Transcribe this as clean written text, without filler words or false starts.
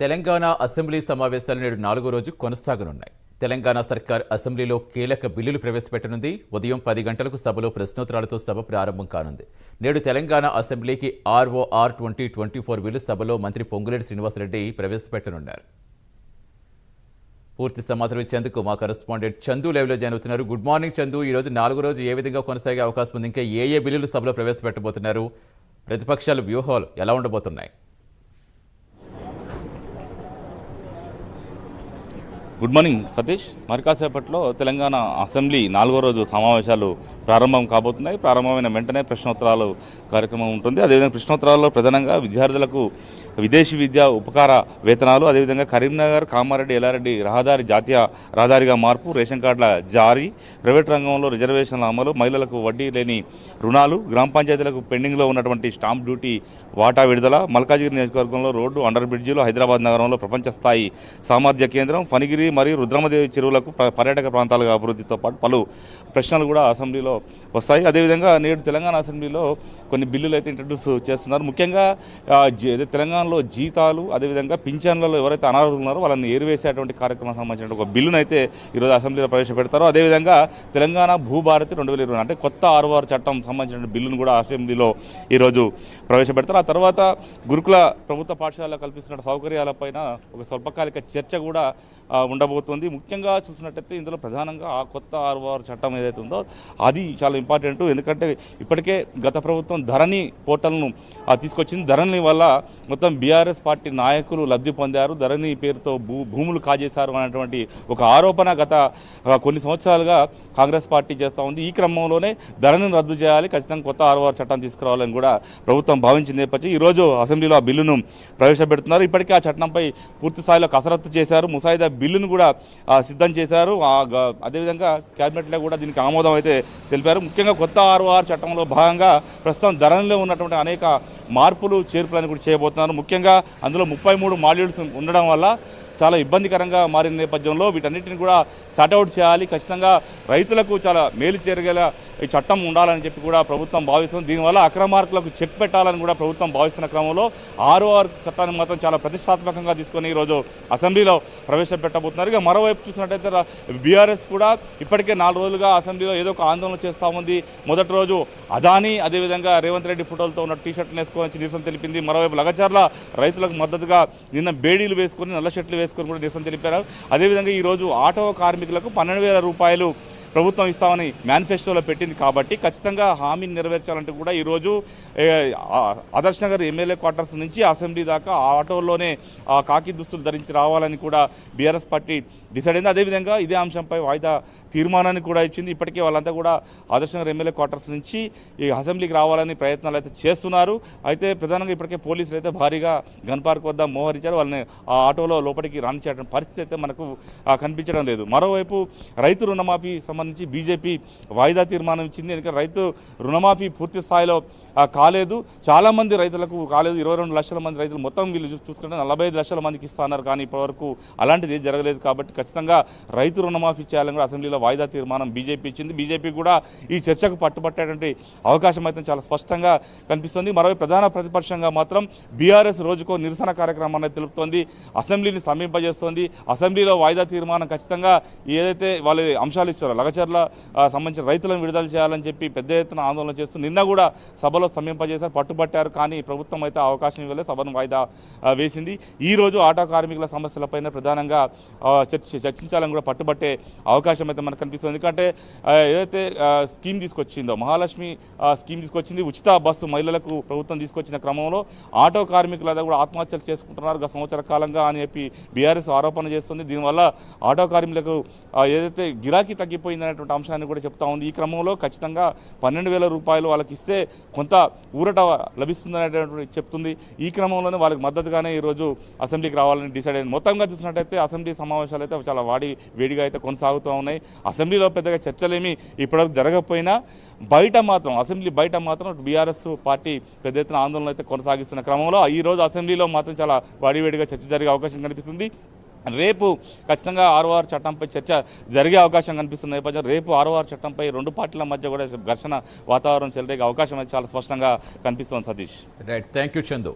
Telangana assembly సమావేశాలు నేడు 4వ రోజు కొనసాగనున్నాయి. తెలంగాణ సర్కార్ అసెంబ్లీలో కీలక బిల్లులు ప్రవేశపెట్టనుంది. ఉదయం 10 గంటలకు సభలో ప్రశ్నోత్తరాలతో సభ ప్రారంభం కానుంది. నేడు తెలంగాణ అసెంబ్లీకి ROR 2024 బిల్లు సభలో మంత్రి పొంగులేటి శ్రీనివాసరెడ్డి ప్రవేశపెట్టనున్నారు. పూర్తి సమాచారం ఇచ్చేందుకు మా కరెస్పాండెంట్ చందు లైవ్లో జాయిన్ అవుతున్నారు. Good morning Chandu. ఈ రోజు 4వ రోజు ఏ విధంగా కొనసాగే అవకాశం ఉంది? ఇంకా ఏ బిల్లులు సభలో ప్రవేశపెట్టబోతున్నారు? ప్రతిపక్షాల వ్యూహాలు ఎలా ఉండబోతున్నాయి? Good morning Satish. మరి కాసేపట్లో తెలంగాణ అసెంబ్లీ 4వ రోజు సమావేశాలు ప్రారంభం కాబోతున్నాయి. ప్రారంభమైన వెంటనే ప్రశ్నోత్తరాలు కార్యక్రమం ఉంటుంది. అదేవిధంగా ప్రశ్నోత్తరాల్లో ప్రధానంగా విద్యార్థులకు విదేశీ విద్యా ఉపకార వేతనాలు, అదేవిధంగా కరీంనగర్, కామారెడ్డి, ఎల్లారెడ్డి రహదారి జాతీయ రహదారిగా మార్పు, రేషన్ కార్డుల జారీ, ప్రైవేట్ రంగంలో రిజర్వేషన్ల అమలు, మహిళలకు వడ్డీ లేని రుణాలు, గ్రామ పంచాయతీలకు పెండింగ్లో ఉన్నటువంటి స్టాంప్ డ్యూటీ వాటా విడుదల, మల్కాజిగిరి నియోజకవర్గంలో రోడ్డు, అండర్ బ్రిడ్జిలు, హైదరాబాద్ నగరంలో ప్రపంచ స్థాయి సామర్థ్య కేంద్రం, ఫణిగిరి మరియు రుద్రమదేవి చెరువులకు పర్యాటక ప్రాంతాలుగా అభివృద్ధితో పాటు పలు ప్రశ్నలు కూడా అసెంబ్లీలో వస్తాయి. అదేవిధంగా నేడు తెలంగాణ అసెంబ్లీలో కొన్ని బిల్లులు అయితే ఇంట్రడ్యూస్ చేస్తున్నారు. ముఖ్యంగా తెలంగాణలో జీతాలు, అదేవిధంగా పింఛన్లలో ఎవరైతే అనర్హులు ఉన్నారో వాళ్ళని ఏరివేసేటువంటి కార్యక్రమం సంబంధించిన ఒక బిల్లును అయితే ఈరోజు అసెంబ్లీలో ప్రవేశపెడతారు. అదేవిధంగా తెలంగాణ భూభారతి 2020 అంటే కొత్త ROR చట్టం సంబంధించిన బిల్లును కూడా అసెంబ్లీలో ఈరోజు ప్రవేశపెడతారు. ఆ తర్వాత గురుకుల ప్రభుత్వ పాఠశాలలో కల్పిస్తున్న సౌకర్యాలపైన ఒక స్వల్పకాలిక చర్చ కూడా ఉండబోతుంది. ముఖ్యంగా చూసినట్టయితే ఇందులో ప్రధానంగా ఆ కొత్త ROR చట్టం ఏదైతే ఉందో అది చాలా ఇంపార్టెంట్. ఎందుకంటే ఇప్పటికే గత ప్రభుత్వం ధరణి పోర్టల్ను తీసుకొచ్చింది. ధరణి వల్ల మొత్తం బీఆర్ఎస్ పార్టీ నాయకులు లబ్ధి పొందారు. ధరణి పేరుతో భూములు కాజేశారు అనేటువంటి ఒక ఆరోపణ గత కొన్ని సంవత్సరాలుగా కాంగ్రెస్ పార్టీ చేస్తూ ఉంది. ఈ క్రమంలోనే ధరణిని రద్దు చేయాలి, ఖచ్చితంగా కొత్త ROR చట్టాన్ని తీసుకురావాలని కూడా ప్రభుత్వం భావించిన నేపథ్యం ఈరోజు అసెంబ్లీలో ఆ బిల్లును ప్రవేశపెడుతున్నారు. ఇప్పటికే ఆ చట్టంపై పూర్తి స్థాయిలో కసరత్తు చేశారు. ముసాయిదా బిల్లును కూడా సిద్ధం చేశారు. అదేవిధంగా క్యాబినెట్లో కూడా దీనికి ఆమోదం అయితే తెలిపారు. ముఖ్యంగా కొత్త ROR చట్టంలో భాగంగా ప్రస్తుతం ధరణిలో ఉన్నటువంటి అనేక మార్పులు చేర్పులను కూడా చేయబోతున్నారు. ముఖ్యంగా అందులో 33 మాడ్యూల్స్ ఉండడం వల్ల చాలా ఇబ్బందికరంగా మారిన నేపథ్యంలో వీటన్నిటిని కూడా సార్ట్అవుట్ చేయాలి. ఖచ్చితంగా రైతులకు చాలా మేలు చేరగల ఈ చట్టం ఉండాలని చెప్పి కూడా ప్రభుత్వం భావిస్తుంది. దీనివల్ల అక్రమార్కులకు చెక్ పెట్టాలని కూడా ప్రభుత్వం భావిస్తున్న క్రమంలో ROR చట్టాన్ని మాత్రం చాలా ప్రతిష్టాత్మకంగా తీసుకొని ఈరోజు అసెంబ్లీలో ప్రవేశపెట్టబోతున్నారు. ఇక మరోవైపు చూసినట్టయితే బీఆర్ఎస్ కూడా ఇప్పటికే 4 రోజులుగా అసెంబ్లీలో ఏదో ఒక ఆందోళన చేస్తూ ఉంది. మొదటి రోజు అదానీ, అదేవిధంగా రేవంత్ రెడ్డి ఫోటోలతో ఉన్న టీషర్ట్ని వేసుకొని నిరసన తెలిపింది. మరోవైపు లగచర్ల రైతులకు మద్దతుగా నిన్న బేడీలు వేసుకొని, నల్ల షర్ట్లు వేసుకొని కూడా నిరసన తెలిపారు. అదేవిధంగా ఈరోజు ఆటో కార్మికులకు 12,000 రూపాయలు ప్రభుత్వం ఇస్తామని మేనిఫెస్టోలో పెట్టింది. కాబట్టి ఖచ్చితంగా హామీని నెరవేర్చాలంటూ కూడా ఈరోజు ఆదర్శ్ నగర్ ఎమ్మెల్యే క్వార్టర్స్ నుంచి అసెంబ్లీ దాకా ఆటోల్లోనే కాకి దుస్తులు ధరించి రావాలని కూడా బీఆర్ఎస్ పార్టీ డిసైడ్ అయింది. అదేవిధంగా ఇదే అంశంపై వాయిదా తీర్మానాన్ని కూడా ఇచ్చింది. ఇప్పటికే వాళ్ళంతా కూడా ఆదర్శ్ నగర్ ఎమ్మెల్యే క్వార్టర్స్ నుంచి ఈ అసెంబ్లీకి రావాలని ప్రయత్నాలు అయితే చేస్తున్నారు. అయితే ప్రధానంగా ఇప్పటికే పోలీసులు అయితే భారీగా గన్ పార్క్ వద్ద మోహరించారు. వాళ్ళని ఆ ఆటోలో లోపలికి రానిచ్చేట పరిస్థితి అయితే మనకు కనిపించడం లేదు. మరోవైపు రైతు రుణమాఫీ సంబంధించి బీజేపీ వాయిదా తీర్మానం ఇచ్చింది. ఎందుకంటే రైతు రుణమాఫీ పూర్తి స్థాయిలో కాలేదు. చాలామంది రైతులకు కాలేదు. 22 లక్షల మంది రైతులు మొత్తం వీళ్ళు చూసుకుంటే 45 లక్షల మందికి ఇస్తున్నారు. కానీ ఇప్పటివరకు అలాంటిది జరగలేదు. కాబట్టి ఖచ్చితంగా రైతు రుణమాఫీ చేయాలని కూడా అసెంబ్లీలో వాయిదా తీర్మానం బీజేపీ ఇచ్చింది. బీజేపీ కూడా ఈ చర్చకు పట్టుబట్టేటువంటి అవకాశం అయితే చాలా స్పష్టంగా కనిపిస్తుంది. మరోవైపు ప్రధాన ప్రతిపక్షంగా మాత్రం బీఆర్ఎస్ రోజుకో నిరసన కార్యక్రమాన్ని తెలుపుతోంది, అసెంబ్లీని సమీపజేస్తోంది. అసెంబ్లీలో వాయిదా తీర్మానం ఖచ్చితంగా ఏదైతే వాళ్ళు అంశాలు ఇచ్చారో లగచర్ల సంబంధించిన రైతులను విడుదల చేయాలని చెప్పి పెద్ద ఎత్తున ఆందోళన చేస్తూ నిన్న కూడా సభలో సమీపజేశారు, పట్టుబట్టారు. కానీ ప్రభుత్వం అయితే అవకాశం ఇవ్వలేదు, సభను వాయిదా వేసింది. ఈ రోజు ఆటో కార్మికుల సమస్యలపైన ప్రధానంగా చర్చించాలని కూడా పట్టుబట్టే అవకాశం అయితే మనకు కనిపిస్తుంది. ఎందుకంటే ఏదైతే స్కీమ్ తీసుకొచ్చిందో మహాలక్ష్మి స్కీమ్ తీసుకొచ్చింది, ఉచిత బస్సు మహిళలకు ప్రభుత్వం తీసుకొచ్చిన క్రమంలో ఆటో కార్మికుల కూడా ఆత్మహత్యలు చేసుకుంటున్నారు గత సంవత్సర కాలంగా అని చెప్పి బీఆర్ఎస్ ఆరోపణ చేస్తుంది. దీనివల్ల ఆటో కార్మికులకు ఏదైతే గిరాకీ తగ్గిపోయిందనేటువంటి అంశాన్ని కూడా చెప్తా ఉంది. ఈ క్రమంలో ఖచ్చితంగా 12,000 రూపాయలు వాళ్ళకి ఇస్తే కొంత ఊరట లభిస్తుందనేటువంటి చెప్తుంది. ఈ క్రమంలోనే వాళ్ళకి మద్దతుగానే ఈరోజు అసెంబ్లీకి రావాలని డిసైడ్ అయింది. మొత్తంగా చూసినట్టయితే అసెంబ్లీ సమావేశాలు అయితే చాలా వేడిగా అయితే కొనసాగుతూ ఉన్నాయి. అసెంబ్లీలో పెద్దగా చర్చలేమి ఇప్పటివరకు జరగకపోయినా అసెంబ్లీ బయట మాత్రం బీఆర్ఎస్ పార్టీ పెద్ద ఎత్తున ఆందోళన అయితే కొనసాగిస్తున్న క్రమంలో ఈరోజు అసెంబ్లీలో మాత్రం చాలా వాడివేడిగా చర్చ జరిగే అవకాశం కనిపిస్తుంది. రేపు ఖచ్చితంగా ROR చట్టంపై చర్చ జరిగే అవకాశం కనిపిస్తున్న నేపథ్యంలో రేపు ROR చట్టంపై 2 పార్టీల మధ్య కూడా ఘర్షణ వాతావరణం చెలరేగే అవకాశం అయితే చాలా స్పష్టంగా కనిపిస్తోంది. Satish. Right, thank you Chandu.